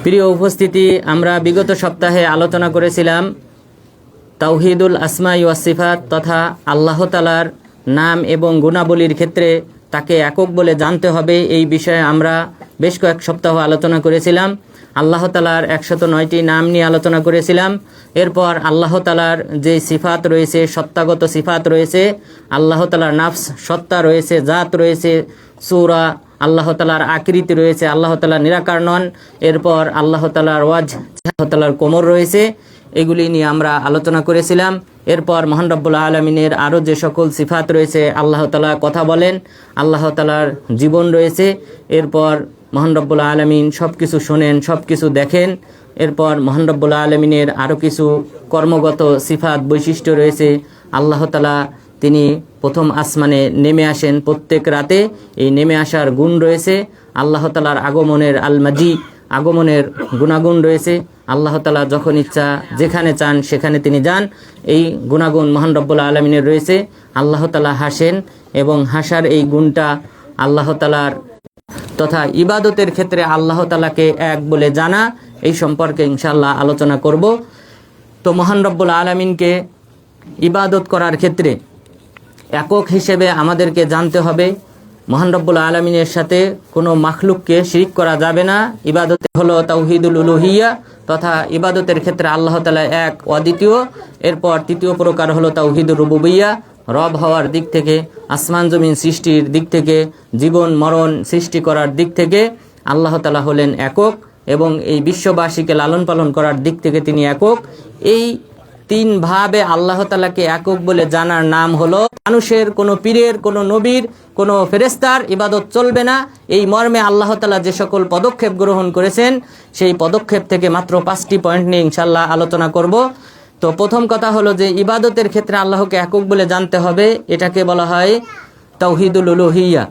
প্রিয় উপস্থিতি, আমরা বিগত সপ্তাহে আলোচনা করেছিলাম তাওহীদুল আসমাই ওয়াস সিফাত তথা আল্লাহ তাআলার নাম এবং গুণাবলীর ক্ষেত্রে তাকে একক বলে জানতে হবে। এই বিষয়ে আমরা বেশ কয়েক সপ্তাহ আলোচনা করেছিলাম। আল্লাহ তাআলার 109টি নাম নিয়ে আলোচনা করেছিলাম। এরপর আল্লাহ তাআলার যে সিফাত রয়েছে, সত্তাগত সিফাত রয়েছে, আল্লাহ তাআলার নাফস সত্তা রয়েছে, জাত রয়েছে, সূরা, আল্লাহ তাআলার আকৃতি রয়েছে, আল্লাহ তাআলা নিরাকার নন। এরপর আল্লাহ তাআলার ওয়াজ, আল্লাহ তাআলার কোমর রয়েছে, এগুলি নিয়ে আমরা আলোচনা করেছিলাম। এরপর মহান রব্বুল আলামিনের আরও যে সকল সিফাত রয়েছে, আল্লাহ তাআলা কথা বলেন, আল্লাহ তাআলার জীবন রয়েছে। এরপর মহান রব্বুল আলামিন সব কিছু শোনেন, সব কিছু দেখেন। এরপর মহান রব্বুল আলামিনের আরও কিছু কর্মগত সিফাত বৈশিষ্ট্য রয়েছে। আল্লাহ তাআলা তিনি প্রথম আসমানে নেমে আসেন প্রত্যেক রাতে, এই নেমে আসার গুণ রয়েছে। আল্লাহ তাআলার আগমনের আল-মাজি, আগমনের গুণাগুণ রয়েছে। আল্লাহ তাআলা যখন ইচ্ছা যেখানে চান সেখানে তিনি যান, এই গুণাগুণ মহান রব্বুল আলামিনের রয়েছে। আল্লাহ তাআলা হাসেন এবং হাসার এই গুণটা আল্লাহ তাআলার তথা ইবাদতের ক্ষেত্রে আল্লাহ তাআলাকে এক বলে জানা, এই সম্পর্কে ইনশাআল্লাহ আলোচনা করব। তো মহান রব্বুল আলামিনকে ইবাদত করার ক্ষেত্রে একক হিসেবে আমাদেরকে জানতে হবে মহান রব্বুল আলামিনের সাথে কোনো মাখলুককে শিরিক করা যাবে না। ইবাদতে হলো তাওহীদুল উলুহিয়া তথা ইবাদতের ক্ষেত্রে আল্লাহ তাআলা এক অদ্বিতীয়। এরপর তৃতীয় প্রকার হলো তাওহীদুর রুবুবিয়্যা, রব হওয়ার দিক থেকে, আসমান জমিন সৃষ্টির দিক থেকে, জীবন মরণ সৃষ্টি করার দিক থেকে আল্লাহ তাআলা হলেন একক এবং এই বিশ্ববাসীকে লালন পালন করার দিক থেকে তিনি একক। এই তিন ভাবে আল্লাহ তাআলাকে একক বলে জানার নাম হলো। মানুষের, কোনো পীরের, কোনো নবীর, কোনো ফেরেশতার ইবাদত চলবে না। এই মর্মে আল্লাহ তাআলা যে সকল পদক্ষেপ গ্রহণ করেছেন, সেই পদক্ষেপ থেকে মাত্র 5টি পয়েন্ট নিয়ে ইনশাআল্লাহ আলোচনা করব। তো প্রথম কথা হলো যে ইবাদতের ক্ষেত্রে আল্লাহকে একক বলে জানতে হবে। এটাকে বলা হয় তাওহীদুল উলুহিয়্যা।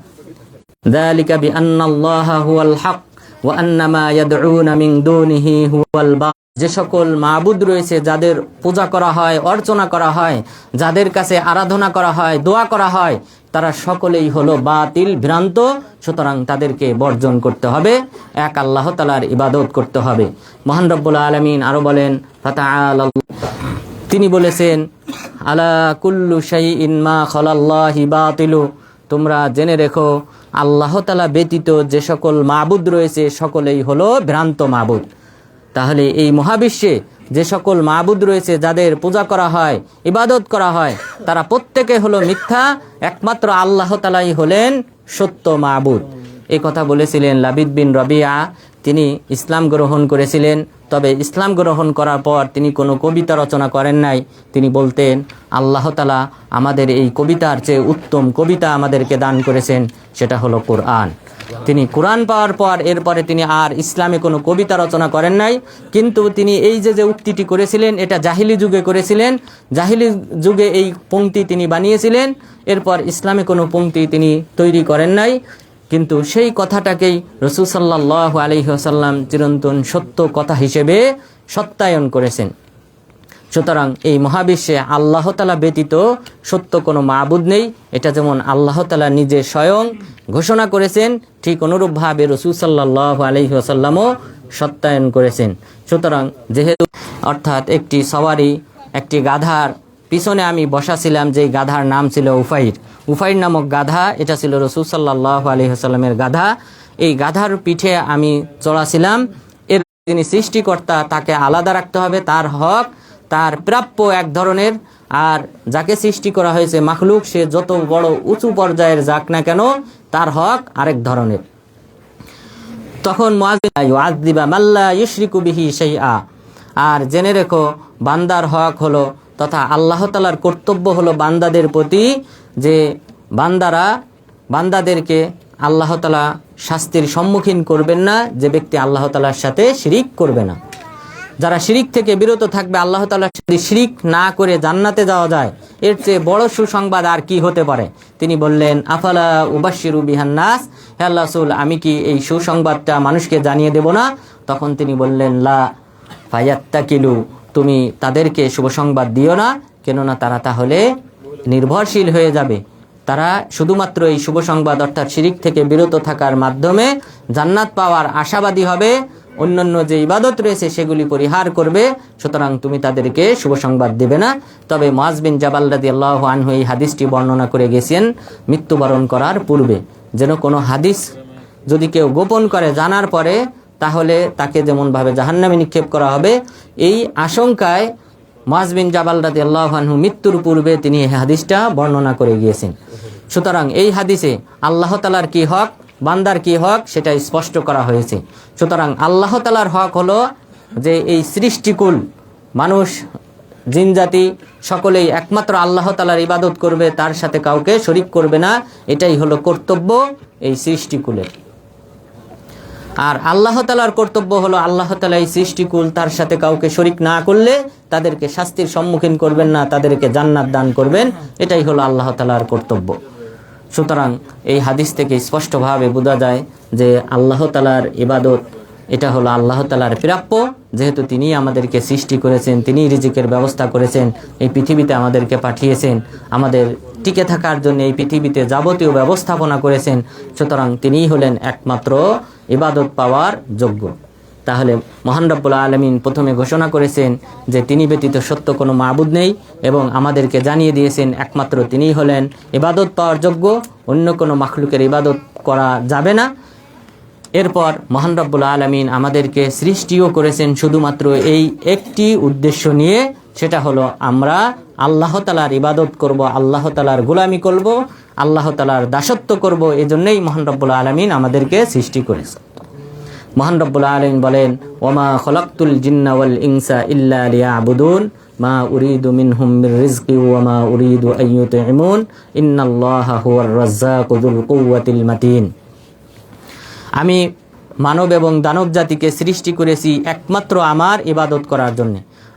যালিকা বিআন্নাল্লাহা হুয়াল হক ওয়া আন্না মা ইয়াদউনা মিন দুনিহি হুয়াল বাতিল। যে সকল মাবুদ রয়েছে, যাদের পূজা করা হয়, অর্চনা করা হয়, যাদের কাছে আরাধনা করা হয়, দোয়া করা হয়, তারা সকলেই হলো বাতিল, ভ্রান্ত। সুতরাং তাদেরকে বর্জন করতে হবে, এক আল্লাহ তাআলার ইবাদত করতে হবে। মহান রব্বুল আলামিন আরো বলেন, ফাতাআলা, তিনি বলেছেন, আলা কুল্লু শাইইন মা খালাল্লাহি বাতিলু, তোমরা জেনে রেখো আল্লাহ তাআলা ব্যতীত যে সকল মাবুদ রয়েছে সকলেই হলো ভ্রান্ত মাবুদ। তাহলে এই মহাবিশ্বে যে সকল মাবুদ রয়েছে, যাদের পূজা করা হয়, ইবাদত করা হয়, তারা প্রত্যেকে হলো মিথ্যা, একমাত্র আল্লাহ তাআলাই হলেন সত্য মাবুদ। এই কথা বলেছিলেন লাবিদ বিন রবিয়া। তিনি ইসলাম গ্রহণ করেছিলেন, তবে ইসলাম গ্রহণ করার পর তিনি কোনো কবিতা রচনা করেন নাই। তিনি বলতেন, আল্লাহ তাআলা আমাদের এই কবিতার চেয়ে উত্তম কবিতা আমাদেরকে দান করেছেন, সেটা হলো কোরআন। তিনি কোরআন পাওয়ার পর এরপরে তিনি আর ইসলামে কোনো কবিতা রচনা করেন নাই। কিন্তু তিনি এই যে উক্তিটি করেছিলেন, এটা জাহিলি যুগে করেছিলেন। জাহিলি যুগে এই পংক্তি তিনি বানিয়েছিলেন, এরপর ইসলামে কোনো পংক্তি তিনি তৈরি করেন নাই। কিন্তু সেই কথাটাকেই রাসূল সাল্লাল্লাহু আলাইহি ওয়াসাল্লাম চিরন্তন সত্য কথা হিসেবে সত্যায়ন করেছেন। সুতরাং এই মহাবিশ্বে আল্লাহ তাআলা ব্যতীত সত্য কোনো মাবুদ নেই। এটা যেমন আল্লাহ তাআলা নিজে স্বয়ং ঘোষণা করেছেন, ঠিক অনুরূপভাবে রাসূল সাল্লাল্লাহু আলাইহি ওয়াসাল্লামও সত্যায়ন করেছেন। সুতরাং যেহেতু, অর্থাৎ একটি সওয়ারি, একটি গাধার পিছনে আমি বসাছিলাম, যেই গাধার নাম ছিল উফাইর। উফাইর নামক গাধা, এটা ছিল রাসূল সাল্লাল্লাহু আলাইহি ওয়াসাল্লামের গাধা। এই গাধার পিঠে আমি চড়াছিলাম। এর যিনি সৃষ্টিকর্তা, তাকে আলাদা রাখতে হবে, তার হক, তার প্রাপ্য এক ধরনের। আর যাকে সৃষ্টি করা হয়েছে মাখলুক, সে যত বড় উঁচু পর্যায়ের যাক না কেন, তার হক আরেক ধরনের। তখন মুয়াজ্জিন ইউআযযিবা মাল্লা ইউশরিকু বিহি শাইআ। আর জেনে রেখো বান্দার হক হলো, তথা আল্লাহ তাআলার কর্তব্য হলো বান্দাদের প্রতি, যে বান্দাদেরকে আল্লাহ তাআলা শাস্তির সম্মুখীন করবেন না যে ব্যক্তি আল্লাহ তাআলার সাথে শিরিক করবে না। যারা শিরিক থেকে বিরত থাকবে, আল্লাহ তাআলা যদি শিরিক না করে জান্নাতে যাওয়া যায়, এর চেয়ে বড় সুসংবাদ আর কি হতে পারে। তিনি বললেন, আফালা উবাশশিরু বিহান নাস, হে আল্লাহ রাসূল, আমি কি এই সুসংবাদটা মানুষকে জানিয়ে দেব না? তখন তিনি বললেন, লা ফায়াত্তাকিলু, তুমি তাদেরকে শুভ সংবাদ দিও না, কেননা তারা তাহলে নির্ভরশীল হয়ে যাবে। তারা শুধুমাত্র এই শুভ সংবাদ অর্থাৎ শিরিক থেকে বিরত থাকার মাধ্যমে জান্নাত পাওয়ার আশাবাদী হবে, অন্যান্য যে ইবাদত রয়েছে সেগুলি পরিহার করবে, সুতরাং তুমি তাদেরকে শুভ সংবাদ দেবে না। তবে মুআজ বিন জাবাল রাদিয়াল্লাহু আনহু এই হাদিসটি বর্ণনা করে গেছেন মৃত্যুবরণ করার পূর্বে, যেন কোনো হাদিস যদি কেউ গোপন করে জানার পরে, তাহলে তাকে যেমনভাবে জাহান্নামে নিক্ষেপ করা হবে, এই আশঙ্কায় মুআজ বিন জাবাল রাদিয়াল্লাহু আনহু মৃত্যুর পূর্বে তিনি এই হাদিসটা বর্ণনা করে গিয়েছেন। সুতরাং এই হাদিসে আল্লাহ তাআলার কি হক, বান্দার কি হক, সেটা স্পষ্ট করা হয়েছে। সুতরাং আল্লাহ তাআলার হক হলো যে এই সৃষ্টিকুল মানুষ জিন জাতি সকলেই একমাত্র আল্লাহ তাআলার ইবাদত করবে, তার সাথে কাউকে শরীক করবে না, এটাই হলো কর্তব্য এই সৃষ্টিকুলের। আর আল্লাহ তাআলার কর্তব্য হলো আল্লাহ তাআলা এই সৃষ্টিকুল তার সাথে কাউকে শরীক না করলে তাদেরকে শাস্তির সম্মুখীন করবেন না, তাদেরকে জান্নাত দান করবেন, এটাই হলো আল্লাহ তাআলার কর্তব্য। সুতরাং এই হাদিস থেকে স্পষ্টভাবে বোঝা যায় যে আল্লাহ তাআলার ইবাদত এটা হলো আল্লাহ তাআলার প্রাপ্য, যেহেতু তিনি আমাদেরকে সৃষ্টি করেছেন, তিনি রিজিকের ব্যবস্থা করেছেন, এই পৃথিবীতে আমাদেরকে পাঠিয়েছেন, আমাদের টিকে থাকার জন্য এই পৃথিবীতে যাবতীয় ব্যবস্থাপনা করেছেন। সুতরাং তিনিই হলেন একমাত্র ইবাদত পাওয়ার যোগ্য। তাহলে মহান রব্বুল আলামিন প্রথমে ঘোষণা করেছেন যে তিনি ব্যতীত সত্য কোনো মাবুদ নেই, এবং আমাদেরকে জানিয়ে দিয়েছেন একমাত্র তিনিই হলেন ইবাদত পাওয়ার যোগ্য, অন্য কোনো মাখলুকের ইবাদত করা যাবে না। এরপর মহান রব্বুল আলামিন আমাদেরকে সৃষ্টিও করেছেন শুধুমাত্র এই একটি উদ্দেশ্য নিয়ে, সেটা হলো আমরা আল্লাহ তাআলার ইবাদত করব, আল্লাহ তাআলার গোলামি করব, আল্লাহ তাআলার দাসত্ব করব। এজন্যই মহান রব্বুল আলামিন আমাদেরকে সৃষ্টি করেছেন। মহান রব্বুল আলামিন বলেন, ওমা খলাকতুল জিন্না ওয়াল ইনসা ইল্লা লিয়াবুদুন মা উরিদু মিনহুম মির রিজকি ওয়া মা উরিদু আইয়ুতঈমুন ইন্নাল্লাহা হুয়ার রাজ্জাকু যুল কুওয়াতিল মাতিন। আমি মানব এবং দানব জাতিকে সৃষ্টি করেছি একমাত্র আমার ইবাদত করার জন্য।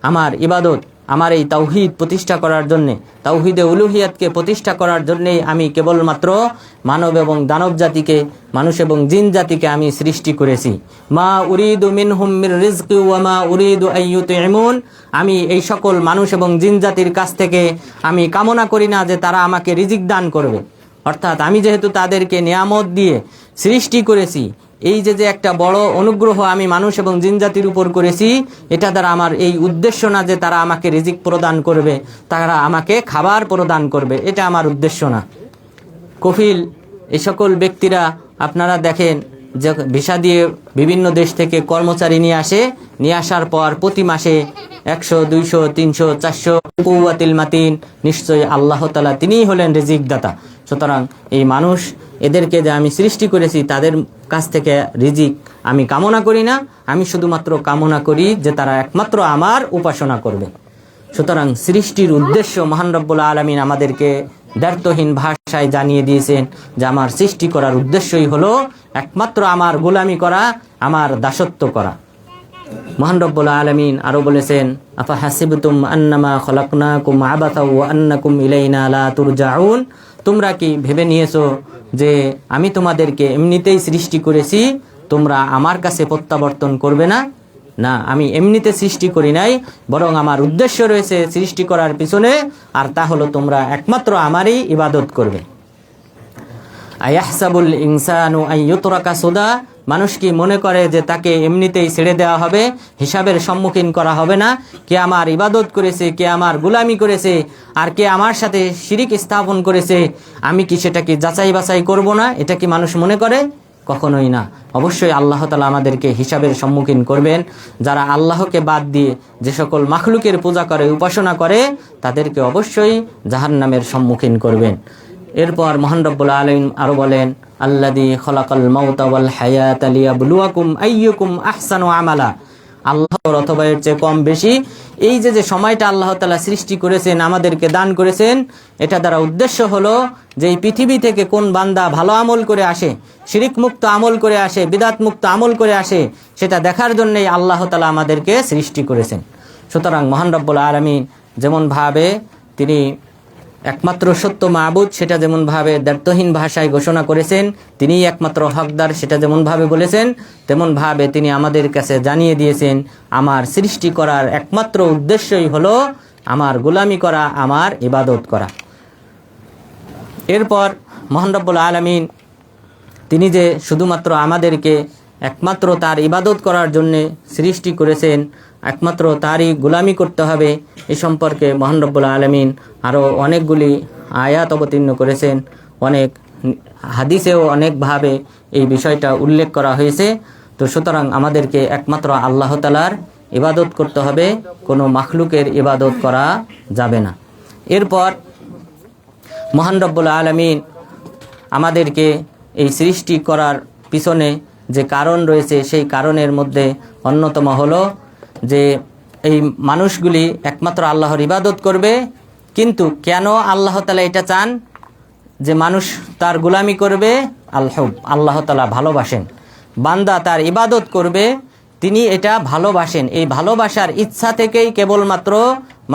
আমার ইবাদত, আমার এই তাওহীদ প্রতিষ্ঠা করার জন্য, তাওহীদে উলুহিয়াতকে প্রতিষ্ঠা করার জন্যই আমি কেবলমাত্র মানব এবং দানব জাতিকে, মানুষ এবং জিন জাতিকে আমি সৃষ্টি করেছি। মা উরিদু মিনহুম মির রিজকি ওয়া মা উরিদু আইয়ুতঈমুন, আমি এই সকল মানুষ এবং জিন জাতির কাছ থেকে আমি কামনা করি না যে তারা আমাকে রিজিক দান করবে। অর্থাৎ আমি যেহেতু তাদেরকে নিয়ামত দিয়ে সৃষ্টি করেছি, এই যে একটা বড় অনুগ্রহ আমি মানুষ এবং জিন জাতির উপর করেছি, এটা দ্বারা আমার এই উদ্দেশ্য না যে তারা আমাকে রিজিক প্রদান করবে, তারা আমাকে খাবার প্রদান করবে, এটা আমার উদ্দেশ্য না। কফিল এই সকল ব্যক্তিরা আপনারা দেখেন যে ভিসা দিয়ে বিভিন্ন দেশ থেকে কর্মচারী নিয়ে আসার পর প্রতি মাসে 100, 200, 300, 400 কুওয়াতিল মাতিন, নিশ্চয়ই আল্লাহ তাআলা তিনিই হলেন রিজিক দাতা। সুতরাং এই মানুষ এদেরকে যে আমি সৃষ্টি করেছি তাদের কাছ থেকে রিজিক আমি কামনা করি না, আমি শুধুমাত্র কামনা করি যে তারা একমাত্র আমার উপাসনা করবে। সুতরাং সৃষ্টির উদ্দেশ্য মহান রব্বুল আলামিন আমাদেরকে দ্ব্যর্থহীন ভাষায় জানিয়ে দিয়েছেন যে আমার সৃষ্টি করার উদ্দেশ্যই হলো একমাত্র আমার গোলামি করা, আমার দাসত্ব করা। মহান রব্বুল আলামিন আরো বলেছেন, আফা হাসিবতুম আন্নামা খলাকনাকুম আবাসা ওয়া আন্নাকুম ইলাইনা লা তুরজাউন, তোমরা কি ভেবে নিয়েছো যে আমি তোমাদেরকে এমনিতেই সৃষ্টি করেছি, তোমরা আমার কাছে প্রত্যাবর্তন করবে না? না, আমি এমনিতে সৃষ্টি করি নাই, বরং আমার উদ্দেশ্য রয়েছে সৃষ্টি করার পিছনে, আর তা হলো তোমরা একমাত্র আমারই ইবাদত করবে। আয়াহসাবুল ইনসানু আইয়ুতরাকা সুদা, মানুষ কি মনে করে যে তাকে এমনিতেই ছেড়ে দেওয়া হবে, হিসাবের সম্মুখীন করা হবে না? কে আমার ইবাদত করেছে, কে আমার গোলামি করেছে, আর কে আমার সাথে শিরিক স্থাপন করেছে, আমি কি সেটাকে যাচাই বাছাই করব না? এটা কি মানুষ মনে করে? কখনোই না। অবশ্যই আল্লাহ তাআলা আমাদেরকে হিসাবের সম্মুখীন করবেন। যারা আল্লাহকে বাদ দিয়ে যে সকল মাখলুকের পূজা করে, উপাসনা করে, তাদেরকে অবশ্যই জাহান্নামের সম্মুখীন করবেন। এরপর মহান রব্বুল আলামিন আরো বলেন, আল্লাযী খালাকাল মাউতা ওয়াল হায়াতা লিয়াবলুয়াকুম আইয়ুকুম আহসানু আমালা। আল্লাহর অথবা এর চেয়ে কম বেশি এই যে সময়টা আল্লাহ তাআলা সৃষ্টি করেছেন, আমাদেরকে দান করেছেন, এটা দ্বারা উদ্দেশ্য হলো যে এই পৃথিবী থেকে কোন বান্দা ভালো আমল করে আসে, শিরিক মুক্ত আমল করে আসে, বিদআত মুক্ত আমল করে আসে, সেটা দেখার জন্যই আল্লাহ তাআলা আমাদেরকে সৃষ্টি করেছেন। সুতরাং মহান রব্বুল আলামিন যেমনভাবে তিনি একমাত্র সত্য মাবুদ, সেটা যেমনভাবে দ্ব্যর্থহীন ভাষায় ঘোষণা করেছেন, তিনিই একমাত্র হকদার, সেটা যেমনভাবে বলেছেন, তেমনভাবে তিনি আমাদের কাছে জানিয়ে দিয়েছেন আমার সৃষ্টি করার একমাত্র উদ্দেশ্যই হলো আমার গোলামি করা, আমার ইবাদত করা। এরপর মহান রব্বুল আলামিন তিনি যে শুধুমাত্র আমাদেরকে একমাত্র তার ইবাদত করার জন্যে সৃষ্টি করেছেন, একমাত্র তারই গোলামি করতে হবে, এ সম্পর্কে মহান রব্বুল আলামিন আরও অনেকগুলি আয়াত অবতীর্ণ করেছেন। অনেক হাদিসেও অনেকভাবে এই বিষয়টা উল্লেখ করা হয়েছে। তো সুতরাং আমাদেরকে একমাত্র আল্লাহ তাআলার ইবাদত করতে হবে, কোনো মাখলুকের ইবাদত করা যাবে না। এরপর মহান রব্বুল আলামিন আমাদেরকে এই সৃষ্টি করার পিছনে যে কারণ রয়েছে, সেই কারণের মধ্যে অন্যতম হলো যে এই মানুষগুলি একমাত্র আল্লাহর ইবাদত করবে। কিন্তু কেন আল্লাহ তাআলা এটা চান যে মানুষ তার গোলামি করবে? আল্লাহ তাআলা ভালোবাসেন, বান্দা তার ইবাদত করবে, তিনি এটা ভালোবাসেন। এই ভালোবাসার ইচ্ছা থেকেই কেবলমাত্র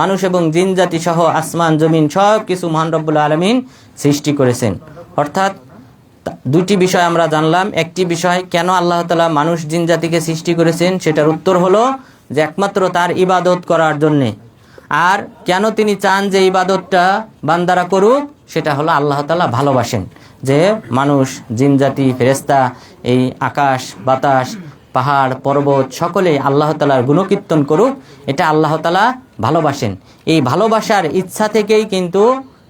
মানুষ এবং জিন জাতি সহ আসমান জমিন সব কিছু মহান রব্বুল আলামিন সৃষ্টি করেছেন। অর্থাৎ দুটি বিষয় আমরা জানলাম। একটি বিষয় কেন আল্লাহ তাআলা মানুষ জিন জাতিকে সৃষ্টি করেছেন, সেটার উত্তর হলো যে একমাত্র তার ইবাদত করার জন্যে। আর কেন তিনি চান যে ইবাদতটা বান্দারা করুক, সেটা হলো আল্লাহ তাআলা ভালোবাসেন যে মানুষ জিন জাতি ফেরেশতা এই আকাশ বাতাস পাহাড় পর্বত সকলেই আল্লাহ তাআলার গুণকীর্তন করুক, এটা আল্লাহ তাআলা ভালোবাসেন। এই ভালোবাসার ইচ্ছা থেকেই কিন্তু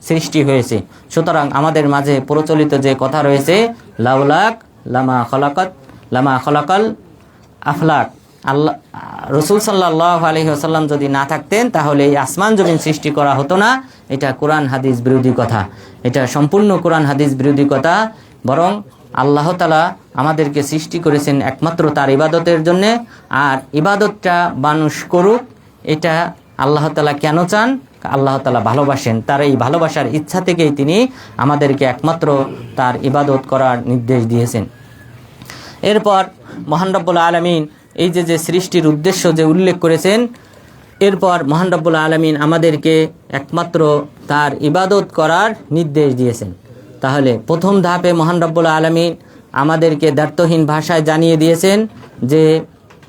সৃষ্টি হয়েছে। সুতরাং আমাদের মাঝে প্রচলিত যে কথা রয়েছে, লাউলাক লামা খলাকাল আফলাক, আল্লাহ রসুল সাল্লাল্লাহু আলাইহি ওয়াসাল্লাম যদি না থাকতেন তাহলে এই আসমান জমিন সৃষ্টি করা হতো না। এটা কোরআন হাদিস বিরোধী কথা, এটা সম্পূর্ণ কোরআন হাদিস বিরোধী কথা। বরং আল্লাহ তাআলা আমাদেরকে সৃষ্টি করেছেন একমাত্র তার ইবাদতের জন্যে। আর ইবাদতটা মানুষ করুক, এটা আল্লাহ তাআলা কেন চান? আল্লাহ তাআলা ভালোবাসেন। তার এই ভালোবাসার ইচ্ছা থেকেই তিনি আমাদেরকে একমাত্র তার ইবাদত করার নির্দেশ দিয়েছেন। এরপর মহান রব্বুল আলামিন এই যে সৃষ্টির উদ্দেশ্য যে উল্লেখ করেছেন, এরপর মহান রব্বুল আলামিন আমাদেরকে একমাত্র তার ইবাদত করার নির্দেশ দিয়েছেন। তাহলে প্রথম ধাপে মহান রব্বুল আলামিন আমাদেরকে দ্ব্যর্থহীন ভাষায় জানিয়ে দিয়েছেন যে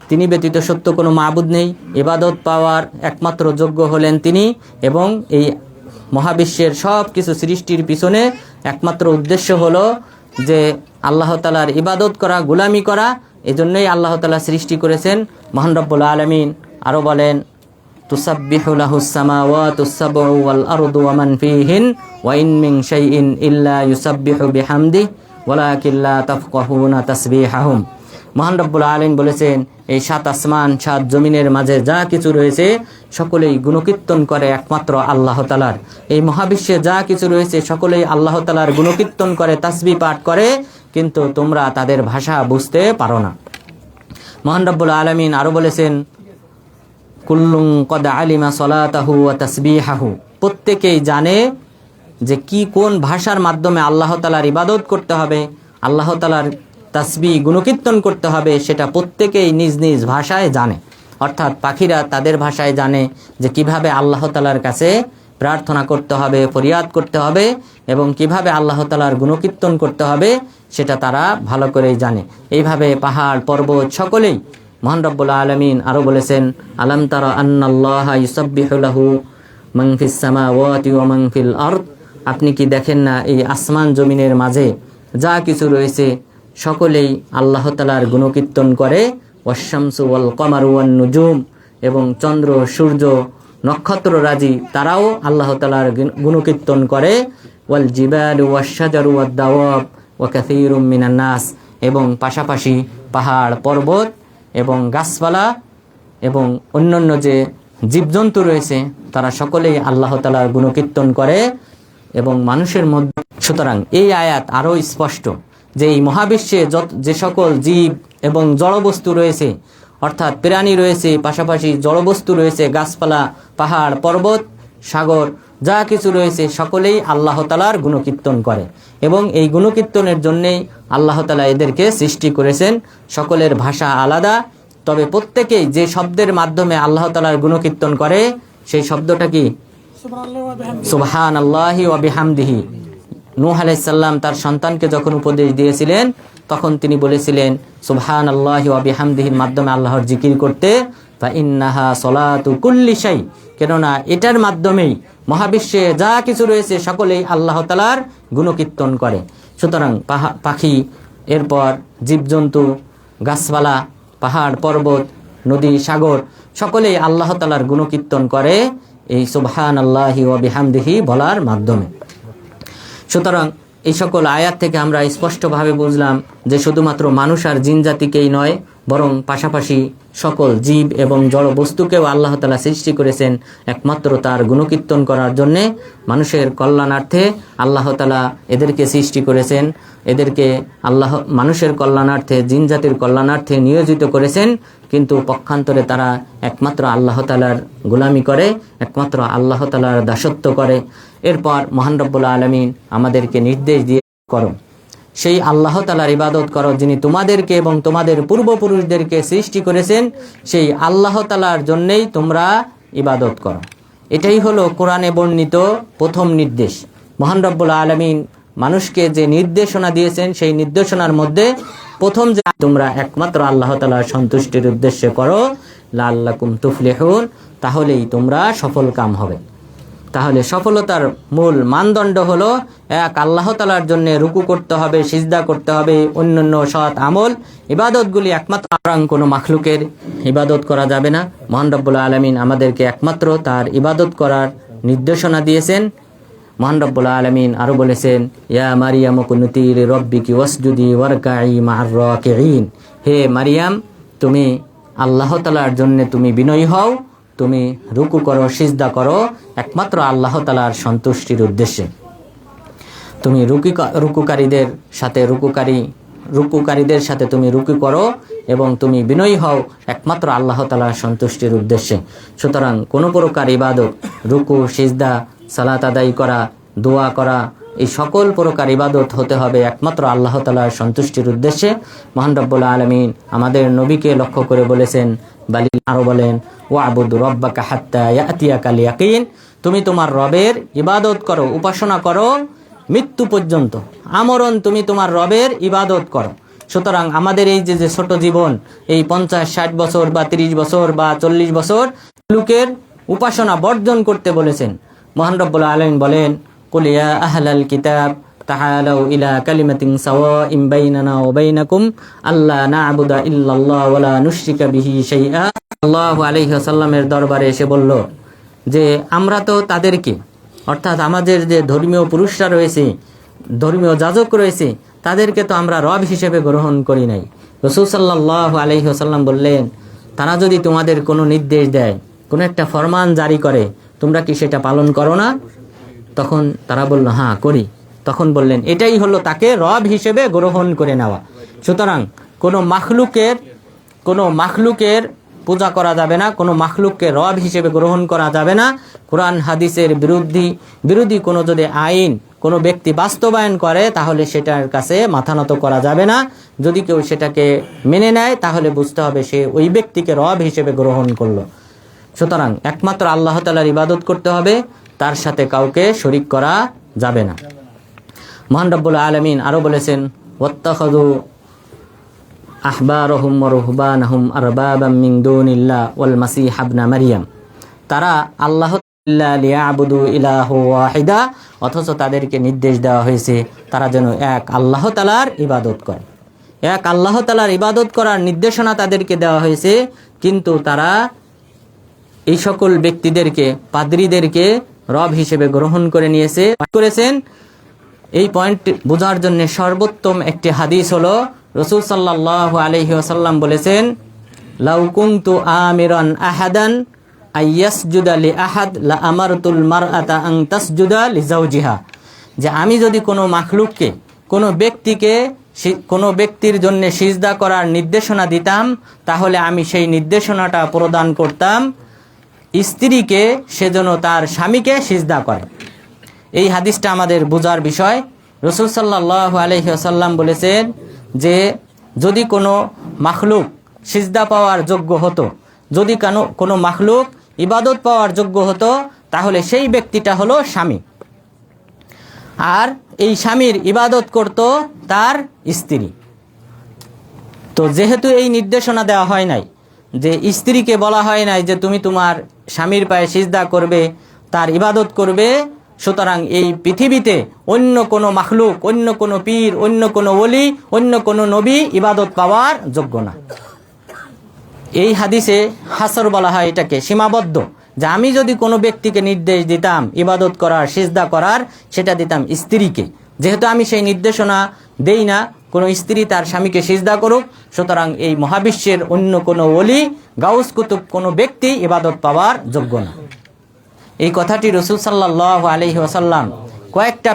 তিনি ব্যতীত সত্য কোনো মাবুদ নেই, ইবাদত পাওয়ার একমাত্র যোগ্য হলেন তিনি, এবং এই মহাবিশ্বের সব কিছু সৃষ্টির পিছনে একমাত্র উদ্দেশ্য হলো যে আল্লাহ তাআলার ইবাদত করা, গোলামি করা। এজন্যই আল্লাহ তাআলা সৃষ্টি করেছেন। মহান রব্বুল আলামিন আরও বলেন, তুসাব্বিহু লাহুস সামাওয়াতুস সাবউ ওয়াল আরদু ওয়া মান ফীহিন ওয়া ইন মিন শাইইন ইল্লা ইউসাব্বিহু বিহামদিহি ওয়ালাকিন লা তাফকাহুনা তাসবিহাহুম। মহান রব্বুল আলামিন বলেছেন, এই সাত আসমান সাত জমিনের মাঝে যা কিছু রয়েছে সকলেই গুণকীর্তন করে একমাত্র আল্লাহ তাআলার। এই মহাবিশ্বে যা কিছু রয়েছে সকলেই আল্লাহ তাআলার গুণকীর্তন করে, তাসবিহ পাঠ করে, কিন্তু তোমরা তাদের ভাষা বুঝতে পারো না। মহান রব্বুল আলামিন আরও বলেছেন, কুল্লুন কদ আলিমা সলাতাহু ওয়া তাসবিহাহু, প্রত্যেকেই জানে যে কোন ভাষার মাধ্যমে আল্লাহ তাআলার ইবাদত করতে হবে, আল্লাহ তাআলার তাসবিহ গুণকীর্তন করতে হবে, সেটা প্রত্যেকেই নিজ নিজ ভাষায় জানে। অর্থাৎ পাখিরা তাদের ভাষায় জানে যে কিভাবে আল্লাহ তাআলার কাছে প্রার্থনা করতে হবে, ফরিয়াদ করতে হবে, এবং কিভাবে আল্লাহ তাআলার গুণকীর্তন করতে হবে সেটা তারা ভালো করেই জানে। এইভাবে পাহাড় পর্বত সকলেই। মহান রব্বুল আলামিন আরও বলেছেন, আলাম তারা আন্নাল্লাহা ইউসাব্বিহু লাহু মান ফিস সামাওয়াতি ওয়া মান ফিল আরদ, আপনি কি দেখেন না এই আসমান জমিনের মাঝে যা কিছু রয়েছে সকলেই আল্লাহ তাআলার গুণকীর্তন করে। ওয়াশ-শামসু ওয়াল কমারু ওয়ান নুজুম, এবং চন্দ্র সূর্য নক্ষত্ররাজি তারাও আল্লাহ তাআলার গুণকীর্তন করে। ওয়াল জিবালু ওয়াশ-শাজারু ওয়াদ-দাওয়াব ওয়া কাসীরুম মিনান নাস, এবং পাশাপাশি পাহাড় পর্বত এবং গাছপালা এবং অন্যান্য যে জীবজন্তু রয়েছে তারা সকলেই আল্লাহ তাআলার গুণকীর্তন করে এবং মানুষের মধ্যে। সুতরাং এই আয়াত আরও স্পষ্ট যে এই মহাবিশ্বে যে সকল জীব এবং জড়বস্তু রয়েছে, অর্থাৎ প্রাণী রয়েছে, পাশাপাশি জড়বস্তু রয়েছে, গাছপালা পাহাড় পর্বত সাগর যা কিছু রয়েছে সকলেই আল্লাহ তাআলার গুণকীর্তন করে, এবং এই গুণকীর্তনের জন্যেই আল্লাহ তাআলা এদেরকে সৃষ্টি করেছেন। সকলের ভাষা আলাদা, তবে প্রত্যেকেই যে শব্দের মাধ্যমে আল্লাহ তাআলার গুণকীর্তন করে সেই শব্দটা কি? সুবহানাল্লাহি ওয়া বিহামদিহি। নূহ আলাইহিস সালাম তার সন্তানকে যখন উপদেশ দিয়েছিলেন তখন তিনি বলেছিলেন সুবহানাল্লাহি ওয়া বিহামদিহির মাধ্যমে আল্লাহর জিকির করতে, ফা ইন্নাহা সলাতু কুল্লি শাই, কেননা এটার মাধ্যমেই মহাবিশ্বে যা কিছু রয়েছে সকলেই আল্লাহ তাআলার গুণকীর্তন করে। সুতরাং পাখি, এরপর জীবজন্তু, গাছপালা, পাহাড়, পর্বত, নদী, সাগর সকলেই আল্লাহ তাআলার গুণকীর্তন করে এই সুবহানাল্লাহি ওয়া বিহামদিহি বলার মাধ্যমে। সুতরাং এই সকল আয়াত থেকে আমরা স্পষ্টভাবে বুঝলাম যে শুধুমাত্র মানুষ আর জিন জাতিকেই নয়, বরং পাশাপাশি সকল জীব এবং জড় বস্তুকেও আল্লাহ তাআলা সৃষ্টি করেছেন একমাত্র তার গুণকীর্তন করার জন্যে। মানুষের কল্যাণার্থে আল্লাহ তাআলা এদেরকে সৃষ্টি করেছেন, এদেরকে মানুষের কল্যাণার্থে, জিন জাতির কল্যাণার্থে নিয়োজিত করেছেন, কিন্তু পক্ষান্তরে তারা একমাত্র আল্লাহ তাআলার গোলামি করে, একমাত্র আল্লাহ তাআলার দাসত্ব করে। এরপর মহান রব্বুল আলামিন আমাদেরকে নির্দেশ দিয়ে করো, সেই আল্লাহ তাআলার ইবাদত করো যিনি তোমাদেরকে এবং তোমাদের পূর্বপুরুষদেরকে সৃষ্টি করেছেন, সেই আল্লাহ তাআলার জন্যেই তোমরা ইবাদত করো। এটাই হলো কোরআনে বর্ণিত প্রথম নির্দেশ। মহান রব্বুল আলামিন মানুষকে যে নির্দেশনা দিয়েছেন, সেই নির্দেশনার মধ্যে প্রথম যে তোমরা একমাত্র আল্লাহ তাআলার সন্তুষ্টির উদ্দেশ্যে করো, লাআল্লাকুম তুফলিহুন, তাহলেই তোমরা সফল কাম হবে। তাহলে সফলতার মূল মানদণ্ড হলো এক আল্লাহ তাআলার জন্য রুকু করতে হবে, সিজদা করতে হবে, অন্যান্য সৎ আমল ইবাদতগুলি একমাত্র কোনো মাখলুকের ইবাদত করা যাবে না। মহান রব্বুল আলামিন আমাদেরকে একমাত্র তার ইবাদত করার নির্দেশনা দিয়েছেন। মহান রব্বুল আলামিন আরো বলেছেন, ইয়া মারিয়াম কুনুতি লিরাব্বিকি ওয়াসজুদি ওয়ারকাই মা'আর রাকিঈন, হে মারিয়াম তুমি আল্লাহ তাআলার জন্য তুমি বিনয়ী হও, তুমি রুকু করো, সিজদা করো একমাত্র আল্লাহ তাআলার সন্তুষ্টির উদ্দেশ্যে। তুমি রুকুকারীদের সাথে তুমি রুকু করো এবং তুমি বিনয়ী হও একমাত্র আল্লাহ তাআলার সন্তুষ্টির উদ্দেশ্যে। সুতরাং কোনো প্রকার ইবাদত, রুকু, সিজদা, সালাত আদায় করা, দোয়া করা, এই সকল প্রকার ইবাদত হতে হবে একমাত্র আল্লাহ তাআলার সন্তুষ্টির উদ্দেশ্যে। মহান রব্বুল আলামিন আমাদের নবীকে লক্ষ্য করে বলেছেন, আরো বলেন, ওয়াবুদ রব্বাকা হাত্তা ইয়াতিয়াকাল ইয়াকিন, তুমি তোমার রবের ইবাদত করো, উপাসনা করো মৃত্যু পর্যন্ত, আমরণ তুমি তোমার রবের ইবাদত করো। সুতরাং আমাদের এই যে ছোট জীবন, এই 50-60 বছর বা 30 বছর বা 40 বছর লোকের উপাসনা বর্জন করতে বলেছেন। মহান রব্বুল আলামিন বলেন, কুল ইয়া আহলাল কিতাব তাআলাউ ইলা কালিমাতিন সাওয়াইন বাইনানা ওয়া বাইনাকুম আল্লা না'বুদা ইল্লাল্লাহ ওয়া লা নুশরিকা বিহি শাইআ। সাল্লাল্লাহু আলাইহি ওয়াসাল্লামের দরবারে এসে বলল যে আমরা তো তাদেরকে, অর্থাৎ আমাদের যে ধর্মীয় পুরুষরা রয়েছে, ধর্মীয় যাজক রয়েছে, তাদেরকে তো আমরা রব হিসেবে গ্রহণ করি নাই। রাসূল সাল্লাল্লাহু আলাইহি ওয়াসাল্লাম বললেন, তারা যদি তোমাদের কোনো নির্দেশ দেয়, কোনো একটা ফরমান জারি করে, তোমরা কি সেটা পালন করো না? তখন তারা বলল, হ্যাঁ করি। তখন বললেন, এটাই হলো তাকে রব হিসেবে গ্রহণ করে নেওয়া। সুতরাং কোনো মাখলুকের পূজা করা যাবে না, কোনো মাখলুককে রব হিসেবে গ্রহণ করা যাবে না। কোরআন হাদিসের বিরোধী কোনো যদি আইন কোনো ব্যক্তি বাস্তবায়ন করে, তাহলে সেটার কাছে মাথা নত করা যাবে না। যদি কেউ সেটাকে মেনে নেয়, তাহলে বুঝতে হবে সে ওই ব্যক্তিকে রব হিসেবে গ্রহণ করলো। সুতরাং একমাত্র আল্লাহ তাআলার ইবাদত করতে হবে, তার সাথে কাউকে শরীক করা যাবে না। মহান রব্বুল আলামিন আরো বলেছেন, ওয়াত্তাখাযু আহবারহুম ওয়া রুহবানাহুম আরবাবাম মিন দুনিল্লাহ ওয়াল মাসিহ ইবনে মারইয়াম, তারা আল্লাহ তাআলা লিয়াবুদু ইলাহু ওয়াহিদা, অথচ তাদেরকে নির্দেশ দেওয়া হয়েছে তারা যেন এক আল্লাহ তাআলার ইবাদত করে। এক আল্লাহ তাআলার ইবাদত করার নির্দেশনা তাদেরকে দেওয়া হয়েছে, কিন্তু তারা এই সকল ব্যক্তিদেরকে, পাদ্রীদেরকে রব হিসেবে গ্রহণ করেছেন। এই পয়েন্ট বোঝার জন্য সর্বোত্তম একটি হাদিস হলো, রাসূল সাল্লাল্লাহু আলাইহি ওয়াসাল্লাম বলেছেন, লাউ কুনতু আমিরান আহাদান আইয়াসজুদা লি আহাদ লা আমারতুল মারআতা আন তাসজুদা লি যাওজিহা, যে আমি যদি কোনো মাখলুককে, কোনো ব্যক্তির জন্য সিজদা করার নির্দেশনা দিতাম, তাহলে আমি সেই নির্দেশনাটা প্রদান করতাম স্ত্রীকে, সেজন্য তার স্বামীকে সিজদা করে। এই হাদিসটা আমাদের বোঝার বিষয়। রাসূল সাল্লাল্লাহু আলাইহি ওয়াসাল্লাম বলেছেন যে যদি কোনো মাখলুক সিজদা পাওয়ার যোগ্য হতো, যদি কোনো মাখলুক ইবাদত পাওয়ার যোগ্য হতো, তাহলে সেই ব্যক্তিটা হলো স্বামী, আর এই স্বামীর ইবাদত করত তার স্ত্রী। তো যেহেতু এই নির্দেশনা দেওয়া হয় নাই, যে স্ত্রীকে বলা হয় নাই যে তুমি তোমার স্বামীর পায়ে সিজদা করবে, তার ইবাদত করবে, সুতরাং এই পৃথিবীতে অন্য কোনো মাখলুক, অন্য কোনো পীর, অন্য কোনো ওলি, অন্য কোনো নবী ইবাদত পাওয়ার যোগ্য না। এই হাদিসে হাসর বলা হয়, এটাকে সীমাবদ্ধ, যে আমি যদি কোনো ব্যক্তিকে নির্দেশ দিতাম ইবাদত করার, সিজদা করার, সেটা দিতাম স্ত্রীকে। যেহেতু আমি সেই নির্দেশনা দেই না কোনো স্ত্রী তার স্বামীকে সিজদা করুক, সুতরাং এই মহাবিশ্বের অন্য কোনো ওলি, গাউস কুতুব কোনো ব্যক্তি ইবাদত পাওয়ার যোগ্য না। এই কথাটি রাসূল সাল্লাল্লাহু আলাইহি ওয়াসাল্লাম কয়েকটি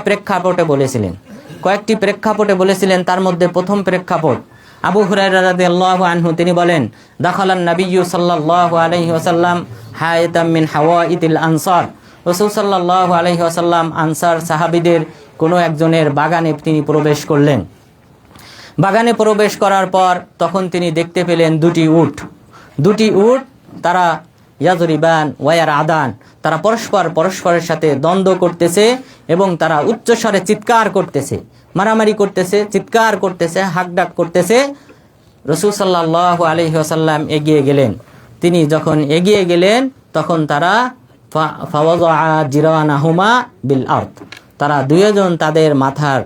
প্রেক্ষাপটে বলেছিলেন। তার মধ্যে প্রথম প্রেক্ষাপট, আবু হুরায়রা রাদিয়াল্লাহু আনহু তিনি বলেন, দাখালান নাবিয়্যু সাল্লাল্লাহু আলাইহি ওয়াসাল্লাম হায়াতাম মিন হাওয়াইতিল আনসার। রাসূল সাল্লাল্লাহু আলাইহি ওয়াসাল্লাম আনসার সাহাবীদের কোনো একজনের বাগানে তিনি প্রবেশ করলেন। বাগানে প্রবেশ করার পর তখন তিনি দেখতে পেলেন দুটি উট, তারা ইয়াজরিবান ওয়ায়ার আদান, তারা পরস্পরের সাথে দ্বন্দ্ব করতেছে এবং তারা উচ্চস্বরে চিৎকার করতেছে, মারামারি করতেছে, চিৎকার করতেছে, হাঁকডাক করতেছে। রাসূল সাল্লাল্লাহু আলাইহি ওয়াসাল্লাম এগিয়ে গেলেন। তিনি যখন এগিয়ে গেলেন তখন তারা ফাওয়াযা জিরানাহুমা বিল আরদ, তারা দুইজন তাদের মাথার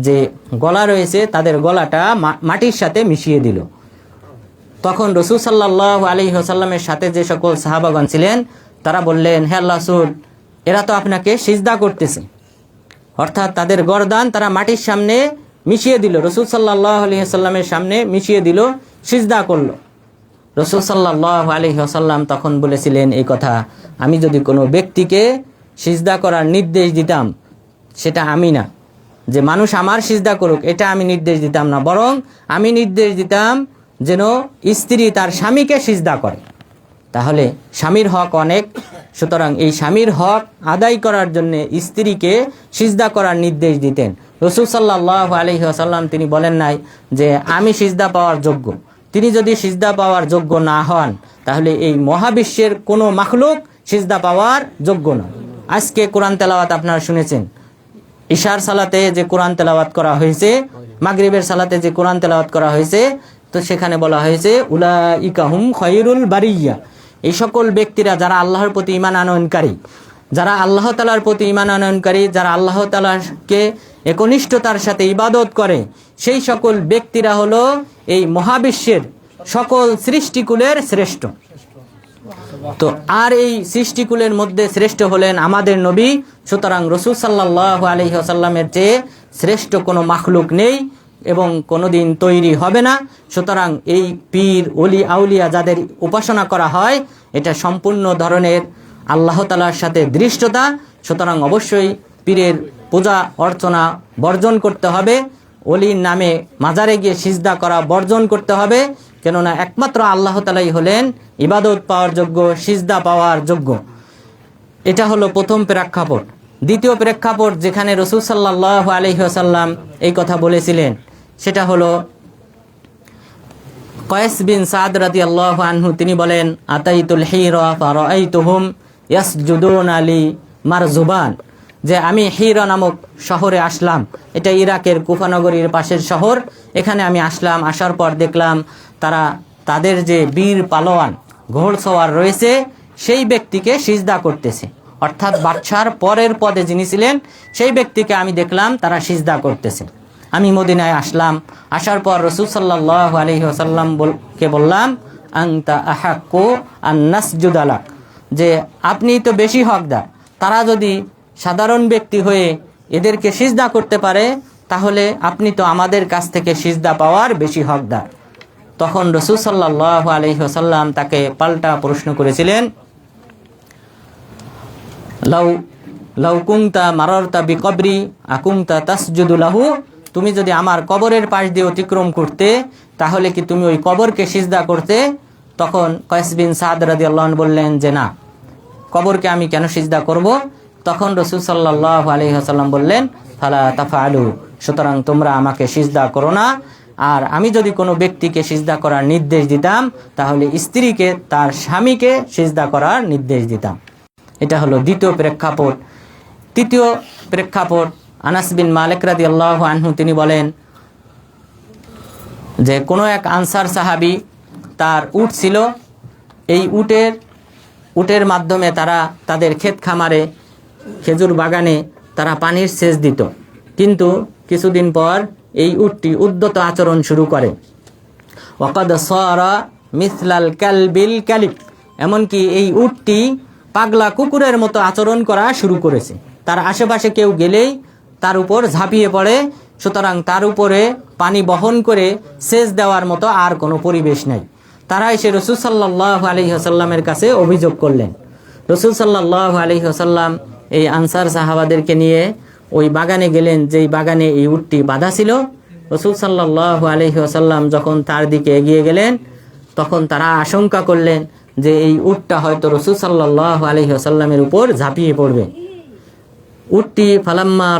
যে গলা রয়েছে তাদের গলাটা মাটির সাথে মিশিয়ে দিল। তখন রাসূল সাল্লাল্লাহু আলাইহি ওয়াসাল্লামের সাথে যে সকল সাহাবাগণ ছিলেন তারা বললেন, হে আল্লাহর রাসূল, এরা তো আপনাকে সিজদা করতেছে, অর্থাৎ তাদের গর্দান তারা মাটির সামনে মিশিয়ে দিল, রাসূল সাল্লাল্লাহু আলাইহি ওয়াসাল্লামের সামনে মিশিয়ে দিল, সিজদা করলো। রাসূল সাল্লাল্লাহু আলাইহি ওয়াসাল্লাম তখন বলেছিলেন এই কথা, আমি যদি কোনো ব্যক্তিকে সিজদা করার নির্দেশ দিতাম, সেটা আমি না, যে মানুষ আমার সিজদা করুক, এটা আমি নির্দেশ দিতাম না, বরং আমি নির্দেশ দিতাম যেন স্ত্রী তার স্বামীকে সিজদা করে। তাহলে স্বামীর হক অনেক, সুতরাং এই স্বামীর হক আদায় করার জন্য স্ত্রীকে সিজদা করার নির্দেশ দিতেন। রাসূল সাল্লাল্লাহু আলাইহি ওয়াসাল্লাম তিনি বলেন নাই যে আমি সিজদা পাওয়ার যোগ্য। তিনি যদি সিজদা পাওয়ার যোগ্য না হন, তাহলে এই মহাবিশ্বের কোনো মাখলুক সিজদা পাওয়ার যোগ্য না। আজকে কোরআন তেলাওয়াত আপনারা শুনেছেন, ইশার সালাতে যে কোরআন তেলাওয়াত করা হয়েছে, মাগরিবের সালাতে যে কোরআন তেলাওয়াত করা হয়েছে, তো সেখানে বলা হয়েছে উলাইকা হুম খায়রুল বারিয়া, এই সকল ব্যক্তিরা যারা আল্লাহর প্রতি ঈমান আনয়নকারী, যারা আল্লাহ তাআলার প্রতি ঈমান আনয়নকারী, যারা আল্লাহ তাআলাকে একনিষ্ঠতার সাথে ইবাদত করে, সেই সকল ব্যক্তিরা হলো এই মহাবিশ্বের সকল সৃষ্টিকুলের শ্রেষ্ঠ। তো আর এই সৃষ্টিকুলের মধ্যে শ্রেষ্ঠ হলেন আমাদের নবী। সুতরাং রাসূল সাল্লাল্লাহু আলাইহি ওয়াসাল্লামের চেয়ে শ্রেষ্ঠ কোনো মাখলুক নেই এবং কোনোদিন তৈরি হবে না। সুতরাং এই পীর, ওলি, আউলিয়া যাদের উপাসনা করা হয়, এটা সম্পূর্ণ ধরনের আল্লাহ তাআলার সাথে দৃষ্টতা। সুতরাং অবশ্যই পীরের পূজা অর্চনা বর্জন করতে হবে, ওলির নামে মাজারে গিয়ে সিজদা করা বর্জন করতে হবে, কেননা একমাত্র আল্লাহ তাআলাই হলেন ইবাদত পাওয়ার যোগ্য, সিজদা পাওয়ার যোগ্য। এটা হলো প্রথম প্রেক্ষাপট। দ্বিতীয় প্রেক্ষাপট যেখানে রাসূল সাল্লাল্লাহু আলাইহি ওয়াসাল্লাম এই কথা বলেছিলেন, সেটা হলো কয়েস বিন সাদ রাদিয়াল্লাহু আনহু তিনি বলেন, আতাইতুল হিরা ফারাআইতুহুম ইয়াসজুদুনা লি মারজুবান, যে আমি হিরা নামক শহরে আসলাম, এটা ইরাকের কুফা নগরীর পাশের শহর। এখানে আমি আসলাম, আসার পর দেখলাম তারা তাদের যে বীর পালোয়ান ঘোড়সওয়ার রয়েছে সেই ব্যক্তিকে সিজদা করতেছে, অর্থাৎ বাদশার পরের পদে যিনি ছিলেন সেই ব্যক্তিকে আমি দেখলাম তারা সিজদা করতেছে। আমি মদিনায় আসলাম, আসার পর রাসূল সাল্লাল্লাহু আলাইহি ওয়াসাল্লামকে বললাম, আনতা আহাক্কু আন নাসজুদা লাক, যে আপনি তো বেশি হকদার, তারা যদি সাধারণ ব্যক্তি হয়ে এদেরকে সিজদা করতে পারে, তাহলে আপনি তো আমাদের কাছ থেকে সিজদা পাওয়ার বেশি হকদার। তখন রাসূল সাল্লাল্লাহু আলাইহি ওয়াসাল্লাম তাকে পাল্টা প্রশ্ন করেছিলেন, লাউ কুনতা মারারতা বিকবরি আকুনতা তাসজুদু লাহু, তুমি যদি আমার কবরের পাশ দিয়ে অতিক্রম করতে, তাহলে কি তুমি ওই কবরকে সিজদা করতে? তখন কয়েস বিন সাদ রাদিয়াল্লাহু আনহু বললেন যে না, কবরকে আমি কেন সিজদা করব? তখন রাসূল সাল্লাল্লাহু আলাইহি ওয়াসাল্লাম বললেন, ফালা তাফআলু, সুতরাং তোমরা আমাকে সিজদা করো না। আর আমি যদি কোনো ব্যক্তিকে সিজদা করার নির্দেশ দিতাম, তাহলে স্ত্রীকে তার স্বামীকে সিজদা করার নির্দেশ দিতাম। এটা হলো দ্বিতীয় প্রেক্ষাপট। তৃতীয় প্রেক্ষাপট, আনাস বিন মালিক রাদিয়াল্লাহু আনহু তিনি বলেন যে কোনো এক আনসার সাহাবী, তার উট ছিল, এই উটের মাধ্যমে তারা তাদের ক্ষেত খামারে খেজুর বাগানে তারা পানির সেচ দিত, কিন্তু কিছুদিন পর এই উটটি উদ্যত আচরণ শুরু করে। ওয়াকাদ সারা মিসলাল কালবিল কালিব, এমনকি এই উটটি পাগলা কুকুরের মতো আচরণ করা শুরু করেছে। তার আশেপাশে কেউ গেলেই তার উপর ঝাঁপিয়ে পড়ে। সুতরাং তার উপরে পানি বহন করে সেচ দেওয়ার মতো আর কোনো পরিবেশ নাই। তারা এসে রসুল সাল্লাল্লাহু আলাইহি ওয়াসাল্লামের কাছে অভিযোগ করলেন। রসুল সাল্লাল্লাহু আলাইহি ওয়াসাল্লাম এই আনসার সাহাবাদেরকে নিয়ে ওই বাগানে গেলেন, যেই বাগানে এই উটটি বাঁধা ছিল। রসুল সাল্লাল্লাহু আলাইহি ওয়াসাল্লাম যখন তার দিকে এগিয়ে গেলেন, তখন তারা আশঙ্কা করলেন যে এই উটটা হয়তো রসুল সাল্লাল্লাহু আলাইহি ওয়াসাল্লামের উপর ঝাঁপিয়ে পড়বে। উটটি ফালাম্মা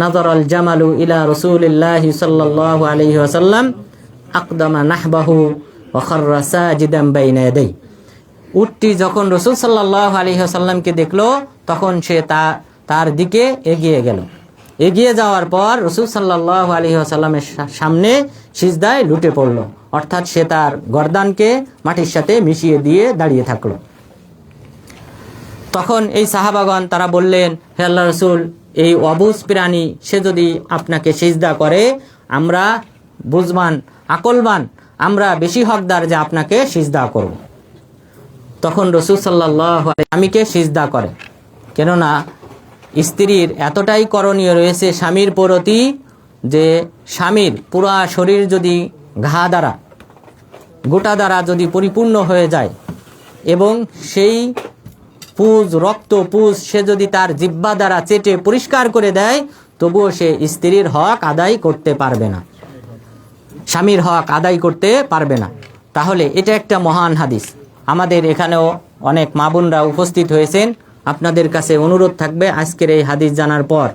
নাযারা আল জামালু ইলা রাসূলিল্লাহি সাল্লাল্লাহু আলাইহি ওয়াসাল্লাম আকদামা নাহবাহু ওয়া খাররা সাজিদান বাইনা ইয়াদাই। উটটি যখন রাসূল সাল্লাল্লাহু আলাইহি ওয়াসাল্লামকে দেখলো, তখন সে তার দিকে এগিয়ে গেল। এগিয়ে যাওয়ার পর রাসূল সাল্লাল্লাহু আলাইহি ওয়াসাল্লামের সামনে সিজদায় লুটে পড়ল, অর্থাৎ সে তার গর্দানকে মাটির সাথে মিশিয়ে দিয়ে দাঁড়িয়ে থাকলো। তখন এই সাহাবাগণ তারা বললেন, হে আল্লাহর রাসূল, এই অবুঝ প্রাণী সে যদি আপনাকে সিজদা করে, আমরা বুঝবান আকলবান, আমরা বেশি হকদার যে আপনাকে সিজদা করব। তখন রাসূল সাল্লাল্লাহু আলাইহি স্বামীকে সিজদা করে, কেননা স্ত্রীর এতটাই করণীয় রয়েছে স্বামীর প্রতি যে স্বামীর পুরা শরীর যদি ঘা দ্বারা গোটা দ্বারা যদি পরিপূর্ণ হয়ে যায় এবং সেই রক্ত পুজ সে যদি তার জিহ্বা দ্বারা চেটে পরিষ্কার করে দেয়, তবুও সে স্ত্রীর হক আদায় করতে পারবে না, স্বামীর হক আদায় করতে পারবে না। তাহলে এটা একটা মহান হাদিস। আমাদের এখানেও অনেক মা বোনরা উপস্থিত হয়েছেন। আপনাদের কাছে অনুরোধ থাকবে, আজকের এই হাদিস জানার পর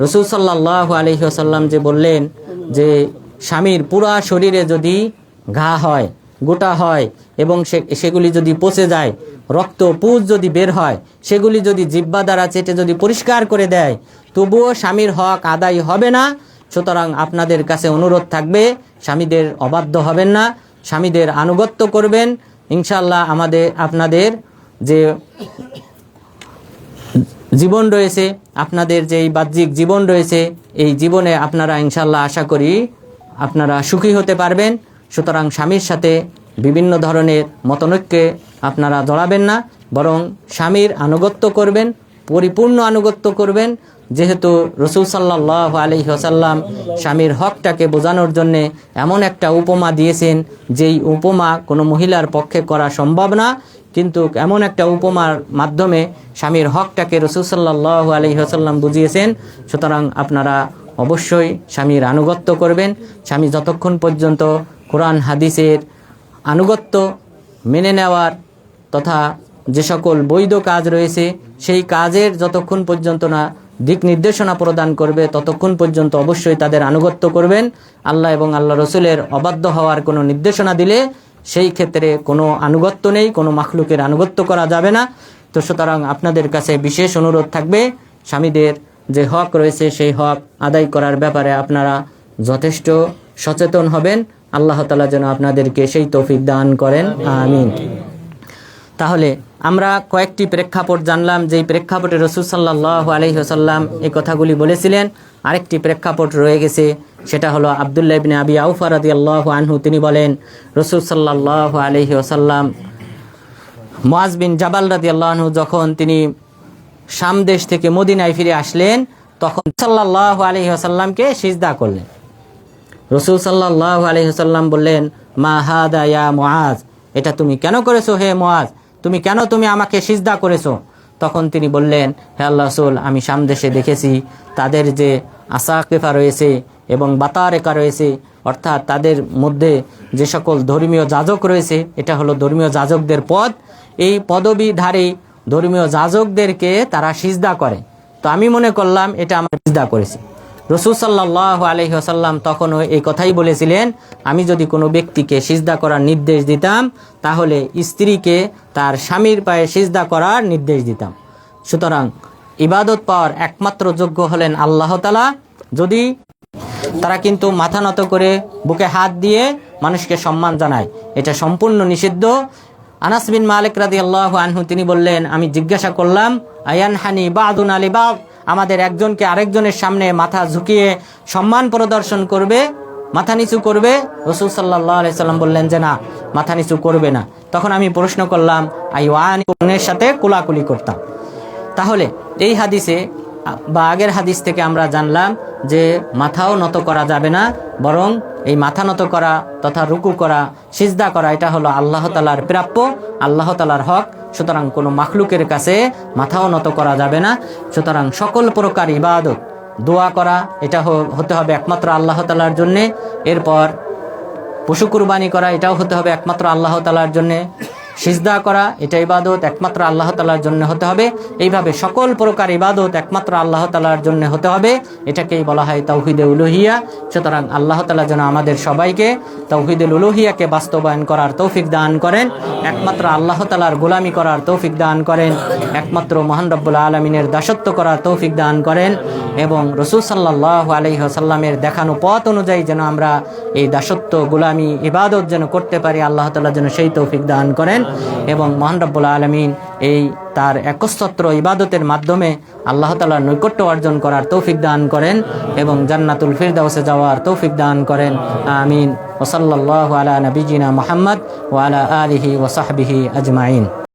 রাসূল সাল্লাল্লাহু আলাইহি ওয়াসাল্লাম যে বললেন যে স্বামীর পুরা শরীরে যদি ঘা হয়, গোটা হয় এবং সেগুলি যদি পচে যায়, রক্ত পুজ যদি বের হয়, সেগুলি যদি জিহ্বা দ্বারা চেটে যদি পরিষ্কার করে দেয়, তবুও স্বামীর হক আদায় হবে না। সুতরাং আপনাদের কাছে অনুরোধ থাকবে, স্বামীদের অবাধ্য হবেন না, স্বামীদের আনুগত্য করবেন। ইনশাআল্লাহ আপনাদের যে জীবন রয়েছে, আপনাদের যে বাহ্যিক জীবন রয়েছে, এই জীবনে আপনারা ইনশাআল্লাহ আশা করি আপনারা সুখী হতে পারবেন। সুতরাং স্বামীর সাথে বিভিন্ন ধরনের মতানৈক্যে আপনারা জড়াবেন না, বরং স্বামীর আনুগত্য করবেন, পরিপূর্ণ আনুগত্য করবেন। যেহেতু রাসূল সাল্লাল্লাহু আলাইহি ওয়াসাল্লাম স্বামীর হকটাকে বোঝানোর জন্যে এমন একটা উপমা দিয়েছেন, যেই উপমা কোনো মহিলার পক্ষে করা সম্ভব না, কিন্তু এমন একটা উপমার মাধ্যমে স্বামীর হকটাকে রাসূল সাল্লাল্লাহু আলাইহি ওয়াসাল্লাম বুঝিয়েছেন। সুতরাং আপনারা অবশ্যই স্বামীর আনুগত্য করবেন। স্বামী যতক্ষণ পর্যন্ত কোরআন হাদিসের আনুগত্য মেনে নেওয়ার তথা যে সকল বৈধ কাজ রয়েছে, সেই কাজের যতক্ষণ পর্যন্ত না দিক নির্দেশনা প্রদান করবে, ততক্ষণ পর্যন্ত অবশ্যই তাদের আনুগত্য করবেন। আল্লাহ এবং আল্লাহ রসুলের অবাধ্য হওয়ার কোনো নির্দেশনা দিলে সেই ক্ষেত্রে কোনো আনুগত্য নেই, কোনো মাখলুকের আনুগত্য করা যাবে না। তো সুতরাং আপনাদের কাছে বিশেষ অনুরোধ থাকবে, স্বামীদের যে হক রয়েছে সেই হক আদায় করার ব্যাপারে আপনারা যথেষ্ট সচেতন হবেন। আল্লাহ তাআলা যেন আপনাদেরকে সেই তৌফিক দান করেন, আমিন। তাহলে আমরা কয়েকটি প্রেক্ষাপট জানলাম, যেই প্রেক্ষাপটে রাসূল সাল্লাল্লাহু আলাইহি ওয়াসাল্লাম এই কথাগুলি বলেছিলেন। আরেকটি প্রেক্ষাপট রয়ে গেছে, সেটা হলো আব্দুল্লাহ ইবনে আবি আওফা রাদিয়াল্লাহু আনহু, তিনি বলেন রাসূল সাল্লাল্লাহু আলাইহি ওয়াসাল্লাম মুআজ বিন জাবাল রাদিয়াল্লাহু আনহু যখন তিনি শাম দেশ থেকে মদিনায় ফিরে আসলেন, তখন সাল্লাল্লাহু আলাইহি ওয়াসাল্লামকে সিজদা করলেন। রাসূল সাল্লাল্লাহু আলাইহি ওয়াসাল্লাম বললেন, মা হাদা ইয়া মুআজ, এটা তুমি কেন করেছো হে মুআজ, তুমি আমাকে সিজদা করেছো? তখন তিনি বললেন, হে আল্লাহ রাসূল, আমি শাম দেশে দেখেছি তাদের যে আসাকিফা রয়েছে এবং বাতারেকা রয়েছে, অর্থাৎ তাদের মধ্যে যে সকল ধর্মীয় যাজক রয়েছে, এটা হলো ধর্মীয় যাজকদের পদ। এই পদবীধারী ধর্মীয় যাজকদেরকে তারা সিজদা করে, তো আমি মনে করলাম এটা আমার সিজদা করেছি। রাসূল সাল্লাল্লাহু আলাইহি ওয়াসাল্লাম তখনও এই কথাই বলেছিলেন, আমি যদি কোনো ব্যক্তিকে সিজদা করার নির্দেশ দিতাম, তাহলে স্ত্রীকে তার স্বামীর পায়ে সিজদা করার নির্দেশ দিতাম। সুতরাং ইবাদত পাওয়ার একমাত্র যোগ্য হলেন আল্লাহ তাআলা। যদি তারা কিন্তু মাথা নত করে বুকে হাত দিয়ে মানুষকে সম্মান জানায়, এটা সম্পূর্ণ নিষিদ্ধ। আনাস বিন মালিক রাদিয়াল্লাহু আনহু তিনি বললেন, আমি জিজ্ঞাসা করলাম, আয়ানহানি বা'দুনা লিবা'দ, আমাদের একজনকে আরেকজনের সামনে মাথা ঝুঁকিয়ে সম্মান প্রদর্শন করবে, মাথা নিচু করবে? রাসূল সাল্লাল্লাহু আলাইহি সাল্লাম বললেন যে না, মাথা নিচু করবে না। তখন আমি প্রশ্ন করলাম, আইওয়ান, কোনের সাথে কোলাকুলি করতাম। তাহলে এই হাদিসে বা আগের হাদিস থেকে আমরা জানলাম যে মাথাও নত করা যাবে না, বরং এই মাথা নত করা তথা রুকু করা, সিজদা করা, এটা হলো আল্লাহ তাআলার প্রাপ্য, আল্লাহ তাআলার হক। সুতরাং কোনো মাখলুকের কাছে মাথাও নত করা যাবে না। সুতরাং সকল প্রকার ইবাদত, দোয়া করা, এটা হতে হবে একমাত্র আল্লাহ তাআলার জন্যে। এরপর পশু কুরবানি করা, এটাও হতে হবে একমাত্র আল্লাহ তাআলার জন্যে। সিজদা করা, এটা ইবাদত একমাত্র আল্লাহ তাআলার জন্য হতে হবে। এইভাবে সকল প্রকার ইবাদত একমাত্র আল্লাহ তাআলার জন্য হতে হবে। এটাকেই বলা হয় তাওহীদে উলুহিয়া। সুতরাং আল্লাহ তাআলা যেন আমাদের সবাইকে তাওহীদুল উলুহিয়াকে বাস্তবায়ন করার তৌফিক দান করেন, একমাত্র আল্লাহ তাআলার গোলামি করার তৌফিক দান করেন, একমাত্র মহান রব্বুল আলামিনের দাসত্ব করার তৌফিক দান করেন, এবং রাসূল সাল্লাল্লাহু আলাইহি ওয়াসাল্লামের দেখানো পথ অনুযায়ী যেন আমরা এই দাসত্ব, গোলামি, ইবাদত যেন করতে পারি, আল্লাহ তাআলা যেন সেই তৌফিক দান করেন, এবং মহান রব্বুল আলামিন এই তার একচ্ছত্র ইবাদতের মাধ্যমে আল্লাহ তাআলার নৈকট্য অর্জন করার তৌফিক দান করেন এবং জান্নাতুল ফিরদাউসে যাওয়ার তৌফিক দান করেন। আমিন। ওয়া সাল্লাল্লাহু আলা নবিয়িনা মুহাম্মদ ওয়া আলা আলিহি ওয়া সাহবিহি আজমাইন।